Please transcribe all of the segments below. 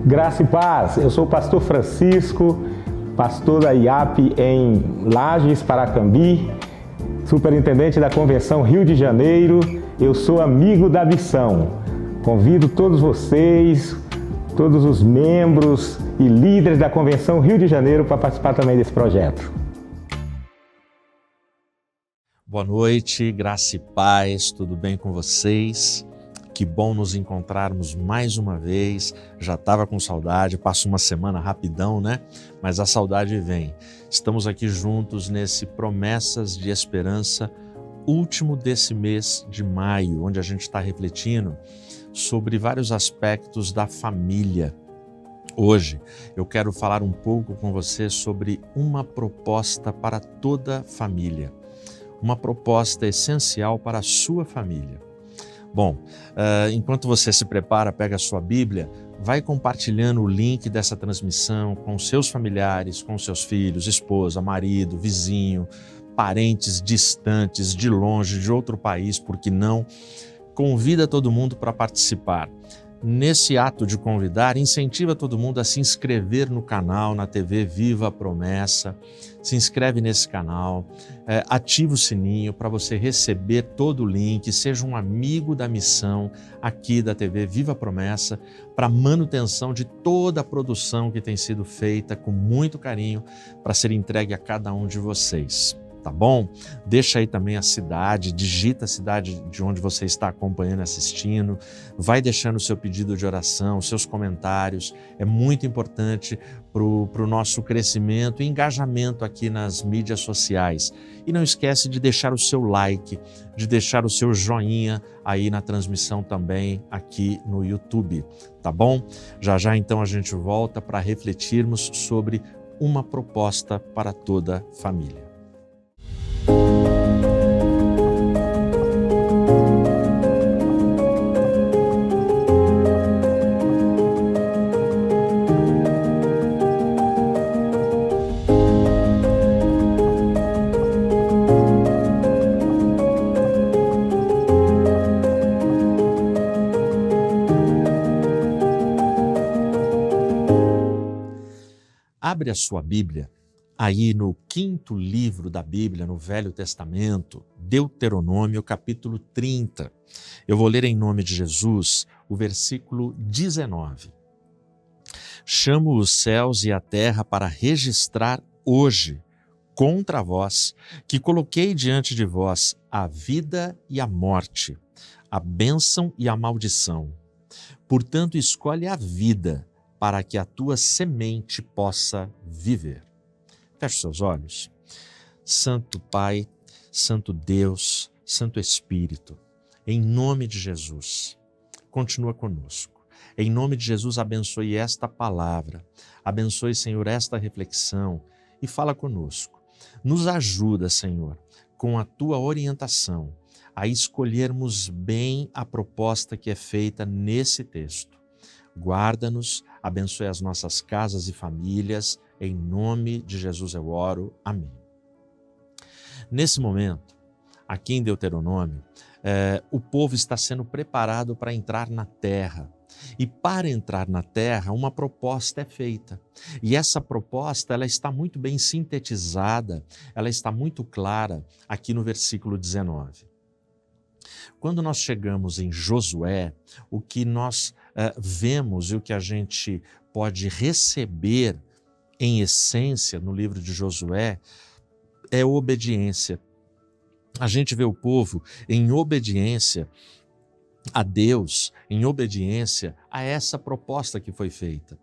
Graça e paz, eu sou o pastor Francisco, pastor da IAP em Lages, Paracambi, superintendente da Convenção Rio de Janeiro. Eu sou amigo da missão. Convido todos vocês, todos os membros e líderes da Convenção Rio de Janeiro para participar também desse projeto. Boa noite, graça e paz, tudo bem com vocês? Que bom nos encontrarmos mais uma vez. Já estava com saudade, passa uma semana rapidão, né? Mas a saudade vem. Estamos aqui juntos nesse Promessas de Esperança, último desse mês de maio, onde a gente está refletindo sobre vários aspectos da família. Hoje eu quero falar um pouco com você sobre uma proposta para toda família. Uma proposta essencial para a sua família. Bom, enquanto você se prepara, pega a sua Bíblia, vai compartilhando o link dessa transmissão com seus familiares, com seus filhos, esposa, marido, vizinho, parentes distantes, de longe, de outro país, por que não? Convida todo mundo para participar. Nesse ato de convidar, incentiva todo mundo a se inscrever no canal, na TV Viva a Promessa. Se inscreve nesse canal, ativa o sininho para você receber todo o link, seja um amigo da missão aqui da TV Viva a Promessa, para manutenção de toda a produção que tem sido feita com muito carinho para ser entregue a cada um de vocês. Tá bom? Deixa aí também a cidade, digita a cidade de onde você está acompanhando, assistindo, vai deixando o seu pedido de oração, seus comentários, é muito importante para o nosso crescimento e engajamento aqui nas mídias sociais. E não esquece de deixar o seu like, de deixar o seu joinha aí na transmissão também aqui no YouTube, tá bom? Já já então a gente volta para refletirmos sobre uma proposta para toda a família. Abre a sua Bíblia, aí no 5º livro da Bíblia, no Velho Testamento, Deuteronômio, capítulo 30. Eu vou ler em nome de Jesus o versículo 19. Chamo os céus e a terra para registrar hoje contra vós, que coloquei diante de vós a vida e a morte, a bênção e a maldição. Portanto, escolhe a vida, para que a tua semente possa viver. Feche seus olhos. Santo Pai, Santo Deus, Santo Espírito, em nome de Jesus, continua conosco. Em nome de Jesus, abençoe esta palavra, abençoe, Senhor, esta reflexão e fala conosco. Nos ajuda, Senhor, com a tua orientação, a escolhermos bem a proposta que é feita nesse texto. Guarda-nos, abençoe as nossas casas e famílias, em nome de Jesus eu oro, amém. Nesse momento, aqui em Deuteronômio, o povo está sendo preparado para entrar na terra. E para entrar na terra, uma proposta é feita. E essa proposta, ela está muito bem sintetizada, ela está muito clara aqui no versículo 19. Quando nós chegamos em Josué, o que nós vemos e o que a gente pode receber em essência no livro de Josué é obediência. A gente vê o povo em obediência a Deus, em obediência a essa proposta que foi feita.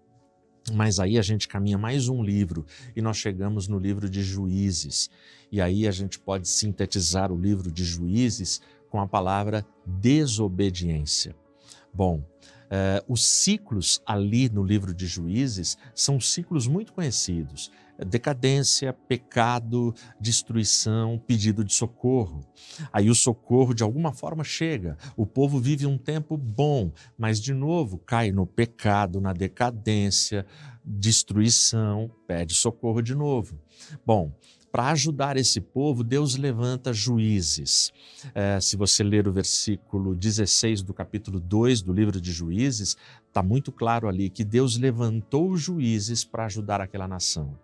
Mas aí a gente caminha mais um livro e nós chegamos no livro de Juízes. E aí a gente pode sintetizar o livro de Juízes com a palavra desobediência. Bom, os ciclos ali no livro de Juízes são ciclos muito conhecidos. Decadência, pecado, destruição, pedido de socorro. Aí o socorro de alguma forma chega. O povo vive um tempo bom, mas de novo cai no pecado, na decadência, destruição, pede socorro de novo. Bom, para ajudar esse povo, Deus levanta juízes. Se você ler o versículo 16 do capítulo 2 do livro de Juízes, está muito claro ali que Deus levantou juízes para ajudar aquela nação.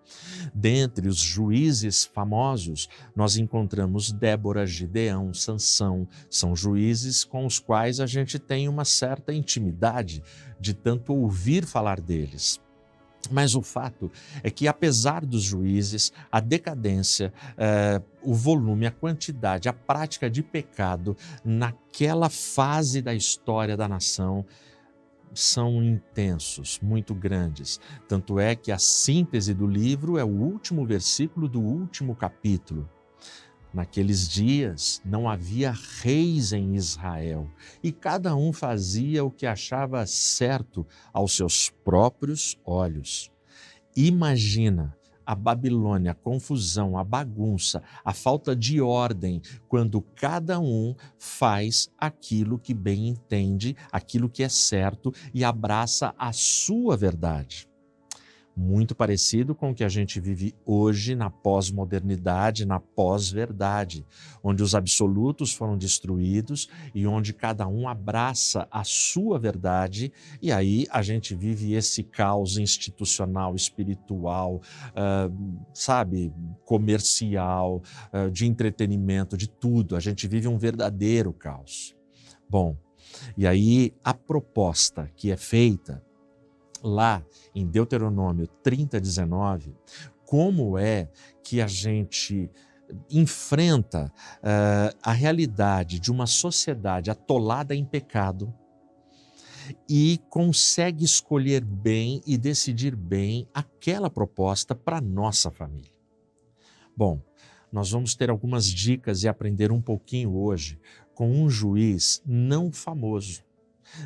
Dentre os juízes famosos, nós encontramos Débora, Gideão, Sansão. São juízes com os quais a gente tem uma certa intimidade de tanto ouvir falar deles. Mas o fato é que, apesar dos juízes, a decadência, o volume, a quantidade, a prática de pecado naquela fase da história da nação são intensos, muito grandes. Tanto é que a síntese do livro é o último versículo do último capítulo. Naqueles dias não havia reis em Israel e cada um fazia o que achava certo aos seus próprios olhos. Imagina a Babilônia, a confusão, a bagunça, a falta de ordem, quando cada um faz aquilo que bem entende, aquilo que é certo e abraça a sua verdade. Muito parecido com o que a gente vive hoje na pós-modernidade, na pós-verdade, onde os absolutos foram destruídos e onde cada um abraça a sua verdade, e aí a gente vive esse caos institucional, espiritual, comercial, de entretenimento, de tudo. A gente vive um verdadeiro caos. Bom, e aí a proposta que é feita lá em Deuteronômio 30:19, como é que a gente enfrenta a realidade de uma sociedade atolada em pecado e consegue escolher bem e decidir bem aquela proposta para a nossa família. Bom, nós vamos ter algumas dicas e aprender um pouquinho hoje com um juiz não famoso.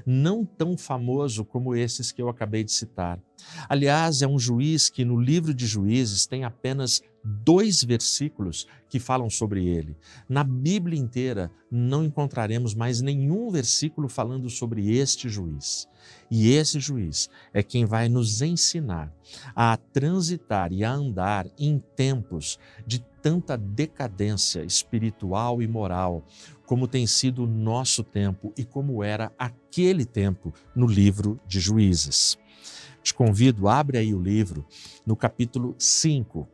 Não tão famoso como esses que eu acabei de citar. Aliás, é um juiz que no livro de Juízes tem apenas 2 versículos que falam sobre ele. Na Bíblia inteira não encontraremos mais nenhum versículo falando sobre este juiz. E esse juiz é quem vai nos ensinar a transitar e a andar em tempos de tanta decadência espiritual e moral, como tem sido o nosso tempo e como era aquele tempo no livro de Juízes. Te convido, abre aí o livro no capítulo 5.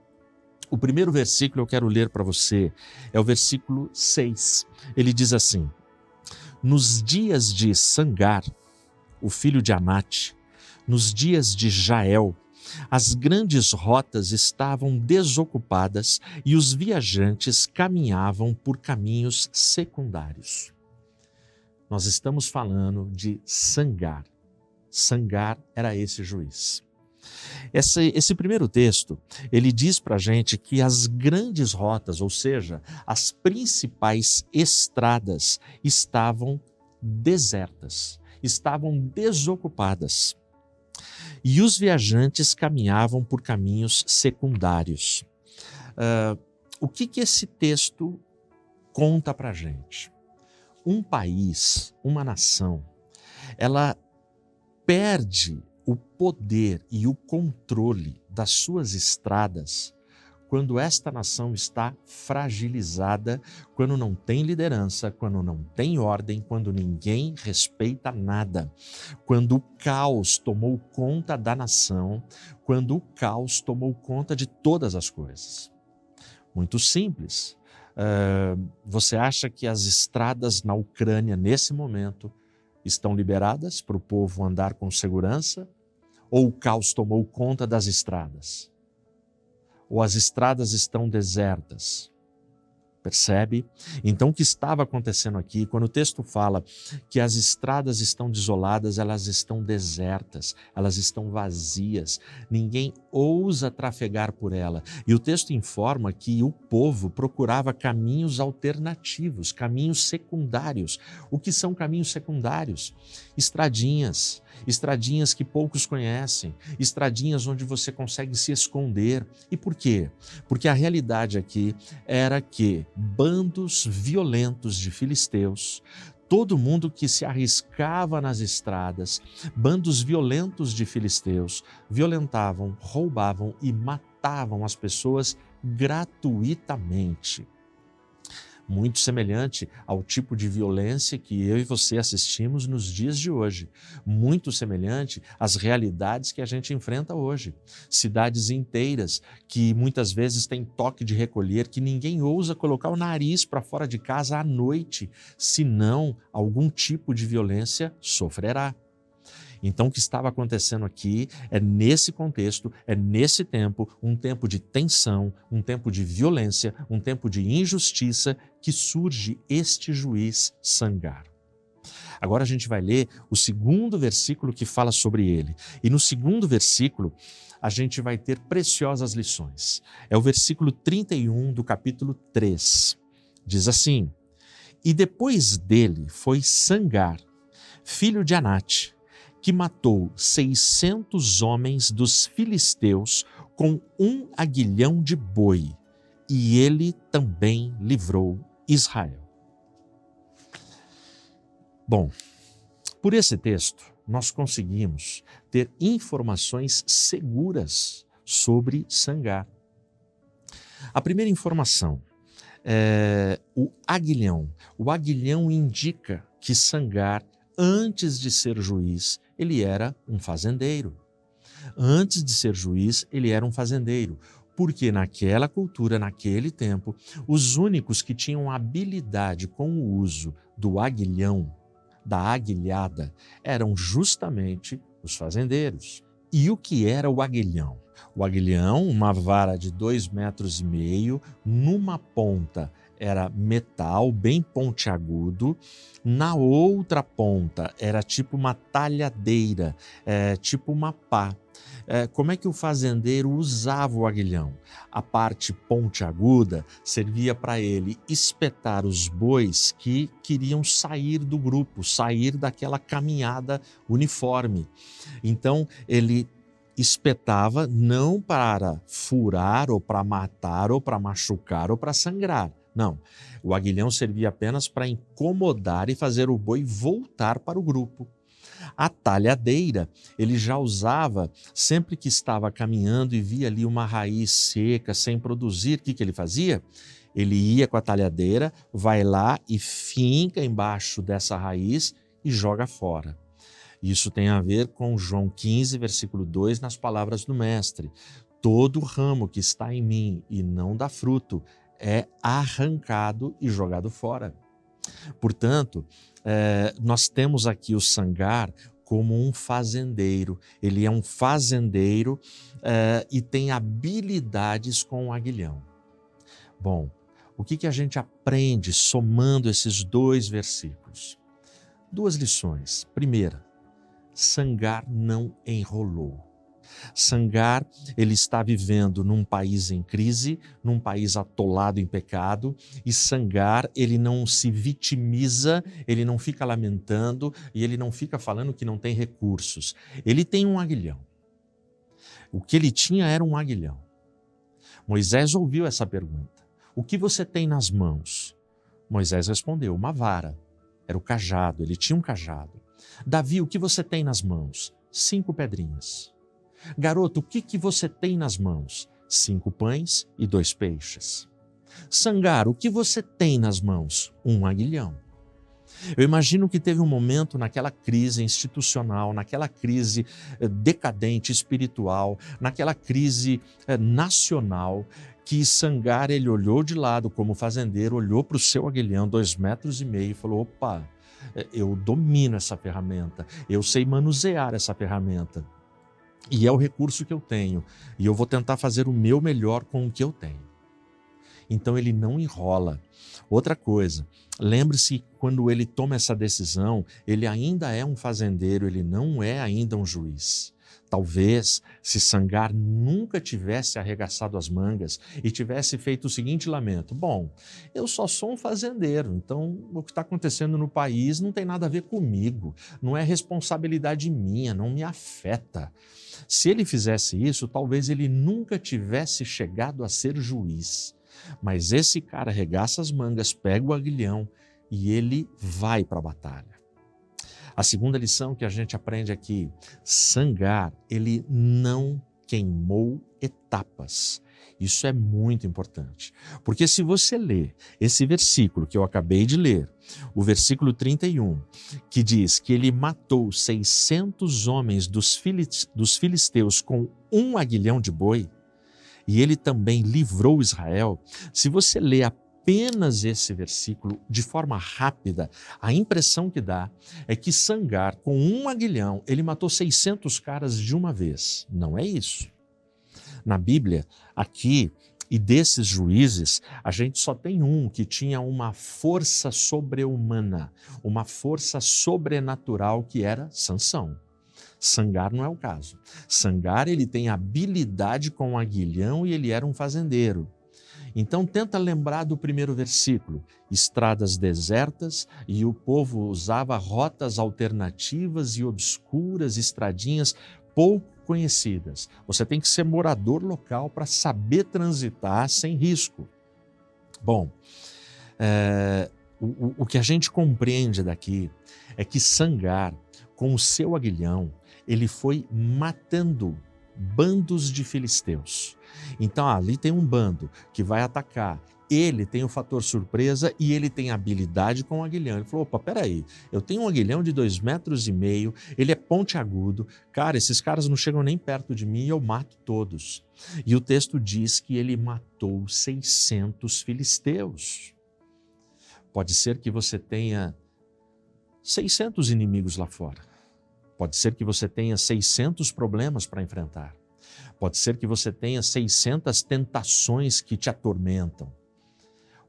O primeiro versículo eu quero ler para você, é o versículo 6. Ele diz assim: nos dias de Sangar, o filho de Anate, nos dias de Jael, as grandes rotas estavam desocupadas e os viajantes caminhavam por caminhos secundários. Nós estamos falando de Sangar. Sangar era esse juiz. Esse primeiro texto, ele diz para a gente que as grandes rotas, ou seja, as principais estradas, estavam desertas, estavam desocupadas. E os viajantes caminhavam por caminhos secundários. O que esse texto conta para a gente? Um país, uma nação, ela perde o poder e o controle das suas estradas quando esta nação está fragilizada, quando não tem liderança, quando não tem ordem, quando ninguém respeita nada, quando o caos tomou conta da nação, quando o caos tomou conta de todas as coisas. Muito simples. Você acha que as estradas na Ucrânia, nesse momento, estão liberadas para o povo andar com segurança? Ou o caos tomou conta das estradas? Ou as estradas estão desertas? Percebe? Então, o que estava acontecendo aqui, quando o texto fala que as estradas estão desoladas, elas estão desertas, elas estão vazias, ninguém ousa trafegar por ela. E o texto informa que o povo procurava caminhos alternativos, caminhos secundários. O que são caminhos secundários? Estradinhas que poucos conhecem, estradinhas onde você consegue se esconder. E por quê? Porque a realidade aqui era que bandos violentos de filisteus, todo mundo que se arriscava nas estradas, bandos violentos de filisteus, violentavam, roubavam e matavam as pessoas gratuitamente. Muito semelhante ao tipo de violência que eu e você assistimos nos dias de hoje. Muito semelhante às realidades que a gente enfrenta hoje. Cidades inteiras que muitas vezes têm toque de recolher, que ninguém ousa colocar o nariz para fora de casa à noite, senão algum tipo de violência sofrerá. Então, o que estava acontecendo aqui é nesse contexto, é nesse tempo, um tempo de tensão, um tempo de violência, um tempo de injustiça, que surge este juiz Sangar. Agora a gente vai ler o segundo versículo que fala sobre ele. E no segundo versículo, a gente vai ter preciosas lições. É o versículo 31 do capítulo 3. Diz assim: E depois dele foi Sangar, filho de Anate, que matou 600 homens dos filisteus com um aguilhão de boi, e ele também livrou Israel. Bom, por esse texto, nós conseguimos ter informações seguras sobre Sangar. A primeira informação é o aguilhão. O aguilhão indica que Sangar, antes de ser juiz, ele era um fazendeiro. Antes de ser juiz, ele era um fazendeiro. Porque naquela cultura, naquele tempo, os únicos que tinham habilidade com o uso do aguilhão, da aguilhada, eram justamente os fazendeiros. E o que era o aguilhão? O aguilhão, uma vara de 2,5 metros, numa ponta era metal bem pontiagudo, na outra ponta era tipo uma talhadeira, tipo uma pá. Como é que o fazendeiro usava o aguilhão? A parte pontiaguda servia para ele espetar os bois que queriam sair do grupo, sair daquela caminhada uniforme. Então ele espetava não para furar ou para matar ou para machucar ou para sangrar. Não, o aguilhão servia apenas para incomodar e fazer o boi voltar para o grupo. A talhadeira ele já usava sempre que estava caminhando e via ali uma raiz seca, sem produzir. O que ele fazia? Ele ia com a talhadeira, vai lá e finca embaixo dessa raiz e joga fora. Isso tem a ver com João 15, versículo 2, nas palavras do Mestre. Todo ramo que está em mim e não dá fruto é arrancado e jogado fora. Portanto, nós temos aqui o Sangar como um fazendeiro. Ele é um fazendeiro e tem habilidades com o aguilhão. Bom, o que a gente aprende somando esses 2 versículos? 2 lições. Primeira, Sangar não enrolou. Sangar, ele está vivendo num país em crise, num país atolado em pecado, e Sangar, ele não se vitimiza, ele não fica lamentando e ele não fica falando que não tem recursos. Ele tem um aguilhão. O que ele tinha era um aguilhão. Moisés ouviu essa pergunta: o que você tem nas mãos? Moisés respondeu: uma vara. Era o cajado, ele tinha um cajado. Davi, o que você tem nas mãos? 5 pedrinhas. Garoto, o que você tem nas mãos? 5 pães e 2 peixes. Sangar, o que você tem nas mãos? Um aguilhão. Eu imagino que teve um momento naquela crise institucional, naquela crise decadente espiritual, naquela crise nacional, que Sangar, ele olhou de lado como fazendeiro, olhou para o seu aguilhão, 2,5 metros e falou: opa, eu domino essa ferramenta, eu sei manusear essa ferramenta. E é o recurso que eu tenho, e eu vou tentar fazer o meu melhor com o que eu tenho. Então ele não enrola. Outra coisa, lembre-se, quando ele toma essa decisão, ele ainda é um fazendeiro, ele não é ainda um juiz. Talvez, se Sangar nunca tivesse arregaçado as mangas e tivesse feito o seguinte lamento: bom, eu só sou um fazendeiro, então o que está acontecendo no país não tem nada a ver comigo, não é responsabilidade minha, não me afeta. Se ele fizesse isso, talvez ele nunca tivesse chegado a ser juiz. Mas esse cara arregaça as mangas, pega o aguilhão e ele vai para a batalha. A segunda lição que a gente aprende aqui: Sangar, ele não queimou etapas. Isso é muito importante, porque se você ler esse versículo que eu acabei de ler, o versículo 31, que diz que ele matou 600 homens dos filisteus com um aguilhão de boi, e ele também livrou Israel, se você ler apenas esse versículo de forma rápida, a impressão que dá é que Sangar, com um aguilhão, ele matou 600 caras de uma vez. Não é isso. Na Bíblia, aqui, e desses juízes, a gente só tem um que tinha uma força sobre-humana, uma força sobrenatural, que era Sansão. Sangar não é o caso. Sangar, ele tem habilidade com o aguilhão e ele era um fazendeiro. Então tenta lembrar do primeiro versículo, estradas desertas, e o povo usava rotas alternativas e obscuras, estradinhas pouco conhecidas. Você tem que ser morador local para saber transitar sem risco. Bom, o que a gente compreende daqui é que Sangar, com o seu aguilhão, ele foi matando bandos de filisteus. Então ali tem um bando que vai atacar. Ele tem o fator surpresa e ele tem habilidade com o aguilhão. Ele falou, opa, peraí, eu tenho um aguilhão de 2,5 metros, ele é pontiagudo, cara, esses caras não chegam nem perto de mim e eu mato todos. E o texto diz que ele matou 600 filisteus. Pode ser que você tenha 600 inimigos lá fora. Pode ser que você tenha 600 problemas para enfrentar. Pode ser que você tenha 600 tentações que te atormentam.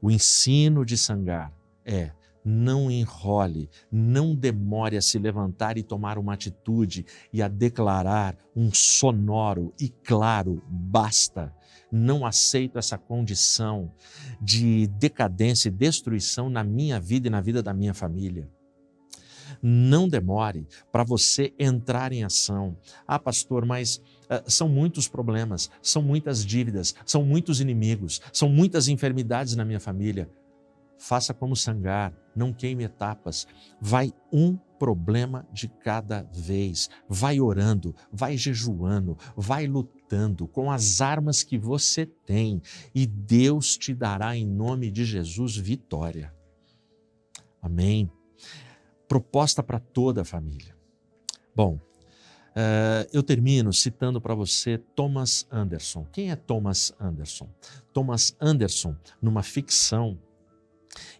O ensino de Sangar é: não enrole, não demore a se levantar e tomar uma atitude e a declarar um sonoro e claro basta. Não aceito essa condição de decadência e destruição na minha vida e na vida da minha família. Não demore para você entrar em ação. Ah, pastor, mas são muitos problemas, são muitas dívidas, são muitos inimigos, são muitas enfermidades na minha família. Faça como Sangar, não queime etapas. Vai um problema de cada vez. Vai orando, vai jejuando, vai lutando com as armas que você tem e Deus te dará em nome de Jesus vitória. Amém. Proposta para toda a família. Bom, eu termino citando para você Thomas Anderson. Quem é Thomas Anderson? Thomas Anderson, numa ficção,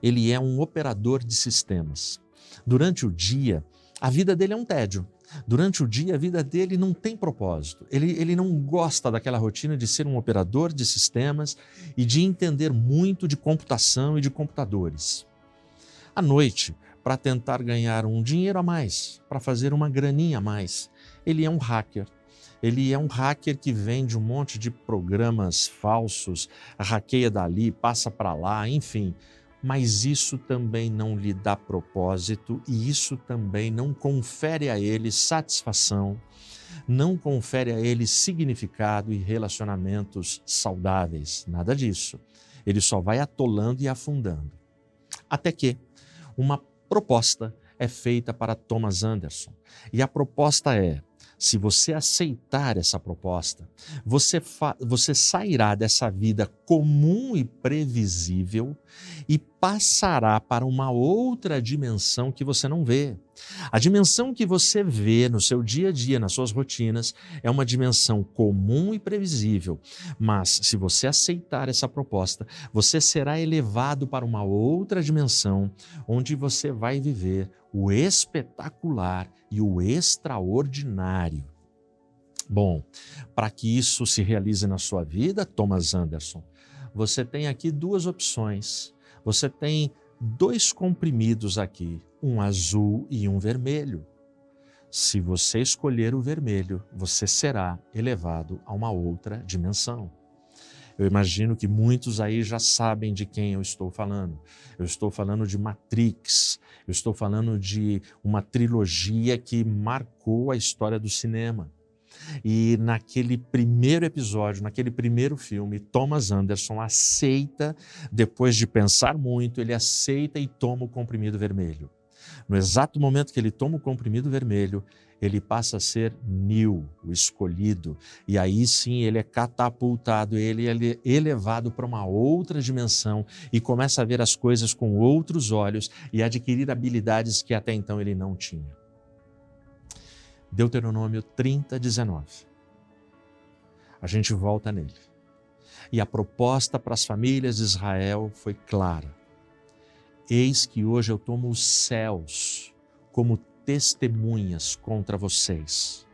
ele é um operador de sistemas. Durante o dia, a vida dele é um tédio. Durante o dia, a vida dele não tem propósito. Ele não gosta daquela rotina de ser um operador de sistemas e de entender muito de computação e de computadores. À noite, para tentar ganhar um dinheiro a mais, para fazer uma graninha a mais, ele é um hacker. Ele é um hacker que vende um monte de programas falsos, hackeia dali, passa para lá, enfim. Mas isso também não lhe dá propósito e isso também não confere a ele satisfação, não confere a ele significado e relacionamentos saudáveis, nada disso. Ele só vai atolando e afundando. Até que uma proposta é feita para Thomas Anderson. E a proposta é: se você aceitar essa proposta, você sairá dessa vida comum e previsível e passará para uma outra dimensão que você não vê. A dimensão que você vê no seu dia a dia, nas suas rotinas, é uma dimensão comum e previsível. Mas se você aceitar essa proposta, você será elevado para uma outra dimensão, onde você vai viver o espetacular e o extraordinário. Bom, para que isso se realize na sua vida, Thomas Anderson, você tem aqui duas opções. Você tem 2 comprimidos aqui, um azul e um vermelho. Se você escolher o vermelho, você será elevado a uma outra dimensão. Eu imagino que muitos aí já sabem de quem eu estou falando. Eu estou falando de Matrix. Eu estou falando de uma trilogia que marcou a história do cinema. E naquele primeiro episódio, naquele primeiro filme, Thomas Anderson aceita, depois de pensar muito, ele aceita e toma o comprimido vermelho. No exato momento que ele toma o comprimido vermelho, ele passa a ser Nil, o escolhido, e aí sim ele é catapultado, ele é elevado para uma outra dimensão e começa a ver as coisas com outros olhos e adquirir habilidades que até então ele não tinha. Deuteronômio 30, 19. A gente volta nele. E a proposta para as famílias de Israel foi clara. Eis que hoje eu tomo os céus como testemunhas contra vocês.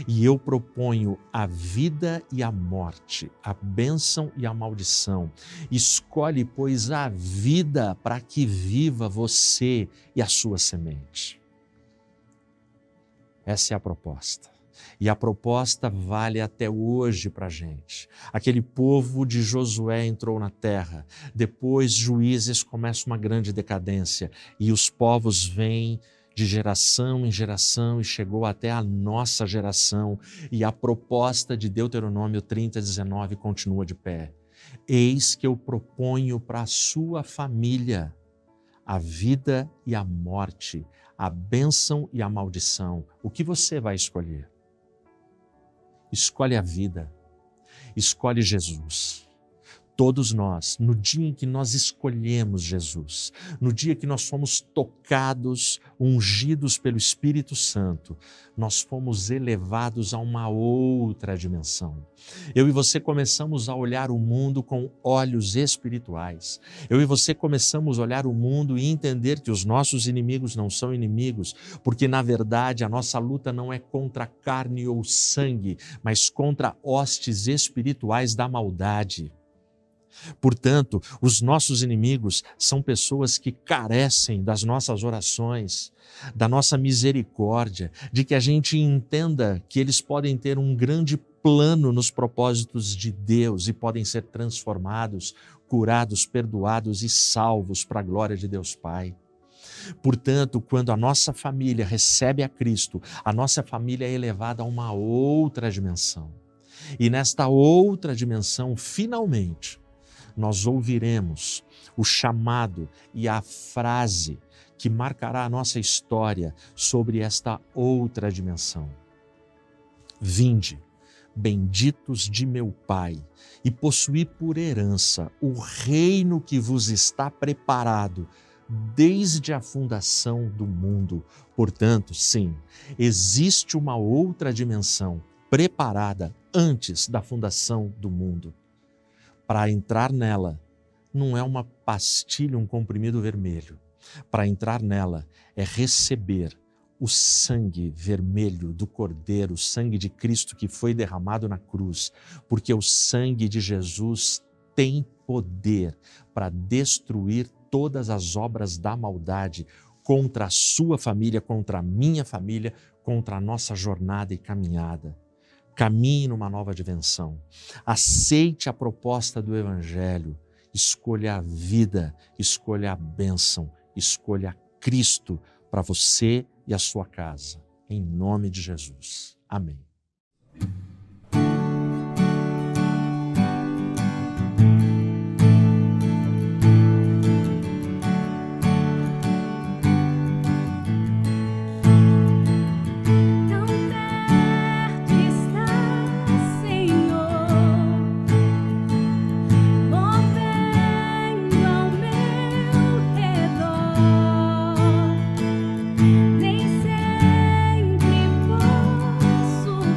E eu proponho a vida e a morte, a bênção e a maldição. Escolhe, pois, a vida para que viva você e a sua semente. Essa é a proposta. E a proposta vale até hoje para a gente. Aquele povo de Josué entrou na terra, depois Juízes começa uma grande decadência e os povos vêm de geração em geração e chegou até a nossa geração e a proposta de Deuteronômio 30, 19 continua de pé. Eis que eu proponho para a sua família a vida e a morte, a bênção e a maldição. O que você vai escolher? Escolhe a vida, escolhe Jesus. Todos nós, no dia em que nós escolhemos Jesus, no dia que nós fomos tocados, ungidos pelo Espírito Santo, nós fomos elevados a uma outra dimensão. Eu e você começamos a olhar o mundo com olhos espirituais. Eu e você começamos a olhar o mundo e entender que os nossos inimigos não são inimigos, porque na verdade a nossa luta não é contra carne ou sangue, mas contra hostes espirituais da maldade. Portanto, os nossos inimigos são pessoas que carecem das nossas orações, da nossa misericórdia, de que a gente entenda que eles podem ter um grande plano nos propósitos de Deus e podem ser transformados, curados, perdoados e salvos para a glória de Deus Pai. Portanto, quando a nossa família recebe a Cristo, a nossa família é elevada a uma outra dimensão. E nesta outra dimensão, finalmente, nós ouviremos o chamado e a frase que marcará a nossa história sobre esta outra dimensão. Vinde, benditos de meu Pai, e possuí por herança o reino que vos está preparado desde a fundação do mundo. Portanto, sim, existe uma outra dimensão preparada antes da fundação do mundo. Para entrar nela, não é uma pastilha, um comprimido vermelho. Para entrar nela é receber o sangue vermelho do Cordeiro, o sangue de Cristo que foi derramado na cruz, porque o sangue de Jesus tem poder para destruir todas as obras da maldade contra a sua família, contra a minha família, contra a nossa jornada e caminhada. Caminhe numa nova dimensão. Aceite a proposta do Evangelho. Escolha a vida, escolha a bênção, escolha Cristo para você e a sua casa. Em nome de Jesus. Amém. Nem sempre posso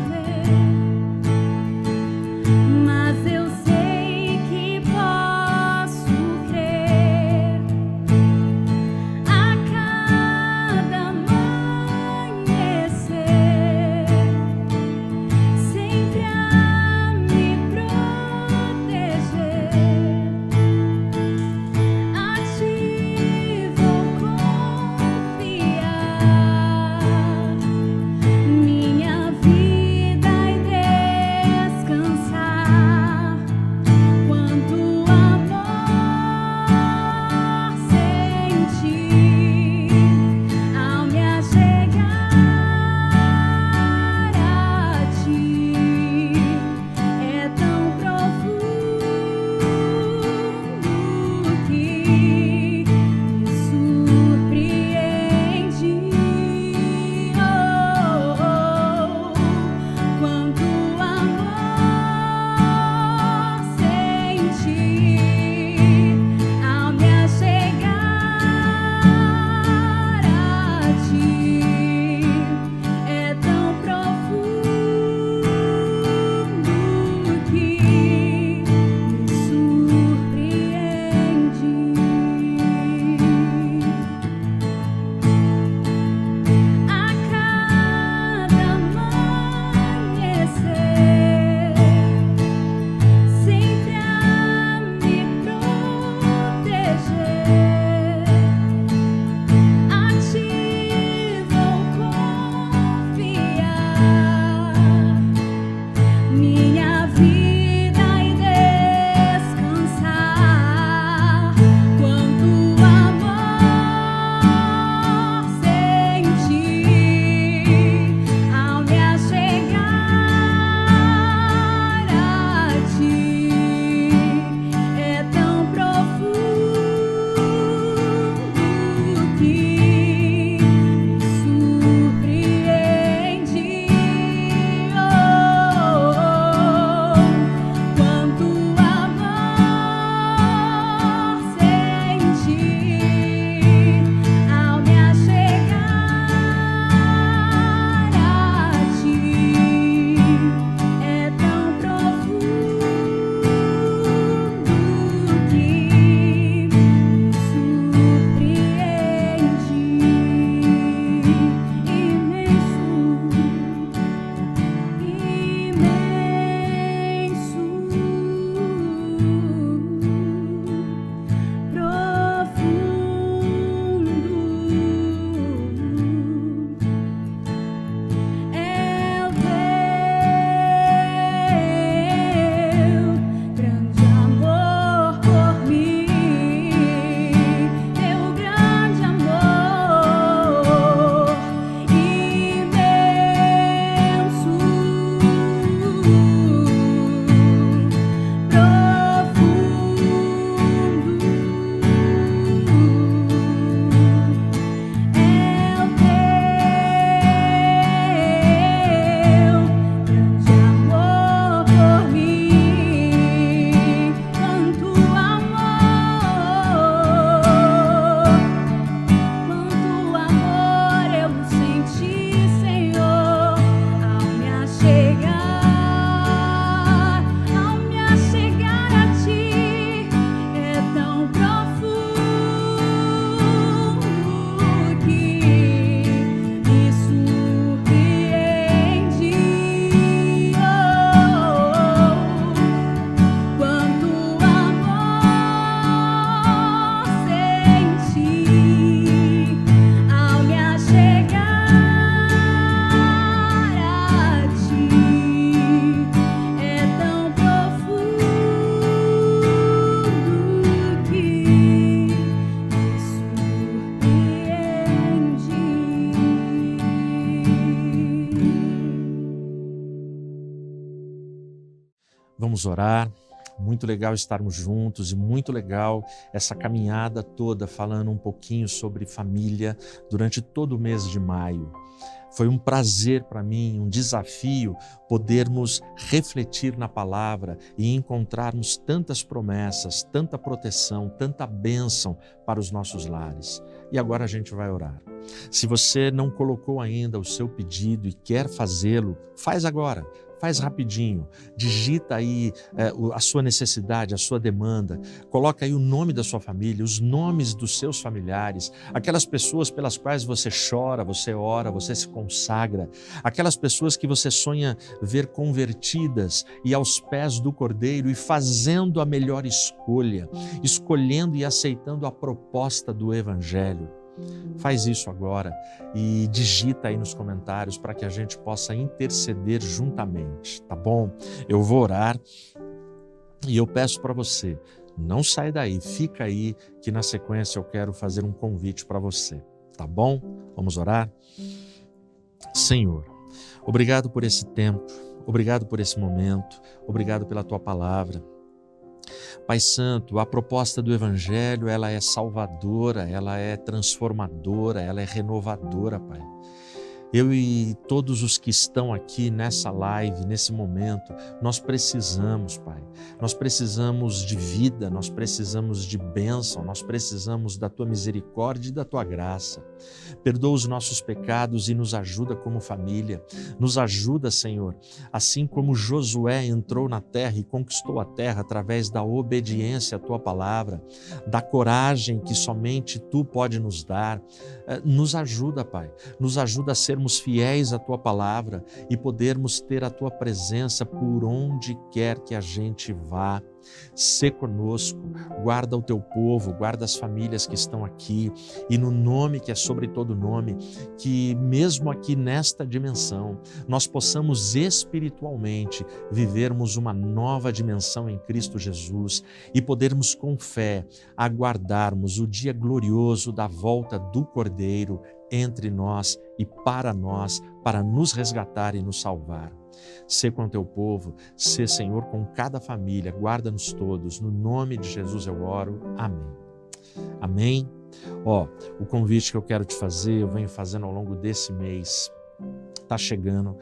vamos orar. Muito legal estarmos juntos e muito legal essa caminhada toda falando um pouquinho sobre família durante todo o mês de maio. Foi um prazer para mim, um desafio podermos refletir na palavra e encontrarmos tantas promessas, tanta proteção, tanta bênção para os nossos lares. E agora a gente vai orar. Se você não colocou ainda o seu pedido e quer fazê-lo, faz agora. Faz rapidinho, digita aí a sua necessidade, a sua demanda, coloca aí o nome da sua família, os nomes dos seus familiares, aquelas pessoas pelas quais você chora, você ora, você se consagra, aquelas pessoas que você sonha ver convertidas e aos pés do Cordeiro e fazendo a melhor escolha, escolhendo e aceitando a proposta do Evangelho. Faz isso agora e digita aí nos comentários para que a gente possa interceder juntamente, tá bom? Eu vou orar e eu peço para você, não sai daí, fica aí que na sequência eu quero fazer um convite para você, tá bom? Vamos orar? Senhor, obrigado por esse tempo, obrigado por esse momento, obrigado pela Tua palavra. Pai Santo, a proposta do Evangelho, ela é salvadora, ela é transformadora, ela é renovadora, Pai. Eu e todos os que estão aqui nessa live, nesse momento, nós precisamos, Pai. Nós precisamos de vida, nós precisamos de bênção, nós precisamos da Tua misericórdia e da Tua graça. Perdoa os nossos pecados e nos ajuda como família. Nos ajuda, Senhor, assim como Josué entrou na terra e conquistou a terra através da obediência à Tua palavra, da coragem que somente Tu pode nos dar. Nos ajuda, Pai. Nos ajuda a sermos fiéis à Tua palavra e podermos ter a Tua presença por onde quer que a gente vá. Sê conosco, guarda o Teu povo, guarda as famílias que estão aqui e no nome que é sobre todo nome, que mesmo aqui nesta dimensão, nós possamos espiritualmente vivermos uma nova dimensão em Cristo Jesus e podermos com fé aguardarmos o dia glorioso da volta do Cordeiro entre nós e para nós, para nos resgatar e nos salvar. Sê com o Teu povo, sê, Senhor, com cada família, guarda-nos todos, no nome de Jesus eu oro, amém. Amém? O convite que eu quero te fazer, eu venho fazendo ao longo desse mês, está chegando,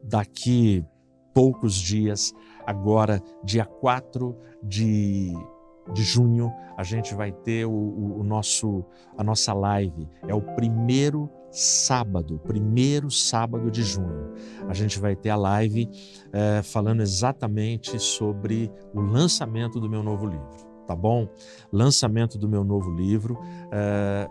daqui poucos dias, agora dia 4 de junho, a gente vai ter a nossa live, é o primeiro sábado de junho. A gente vai ter a live falando exatamente sobre o lançamento do meu novo livro, tá bom? Lançamento do meu novo livro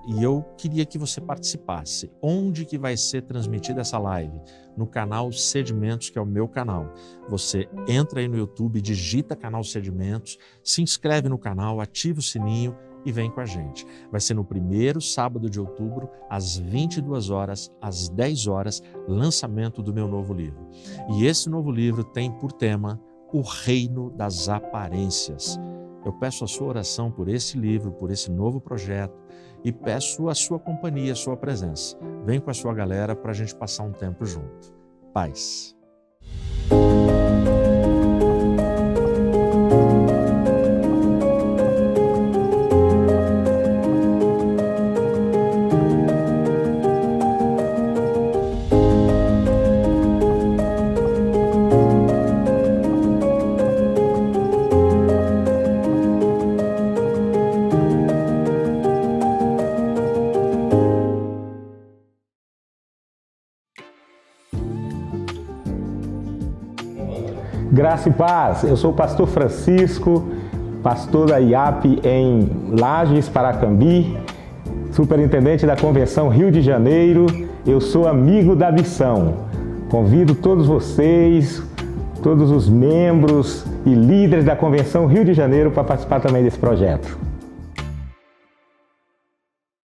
e eu queria que você participasse. Onde que vai ser transmitida essa live? No canal Sedimentos, que é o meu canal. Você entra aí no YouTube, digita canal Sedimentos, se inscreve no canal, ativa o sininho e vem com a gente. Vai ser no primeiro sábado de outubro, às 22 horas, às 10 horas, lançamento do meu novo livro. E esse novo livro tem por tema O Reino das Aparências. Eu peço a sua oração por esse livro, por esse novo projeto e peço a sua companhia, a sua presença. Vem com a sua galera para a gente passar um tempo junto. Paz. Graça e paz, eu sou o pastor Francisco, pastor da IAP em Lages, Paracambi, superintendente da Convenção Rio de Janeiro, eu sou amigo da missão. Convido todos vocês, todos os membros e líderes da Convenção Rio de Janeiro para participar também desse projeto.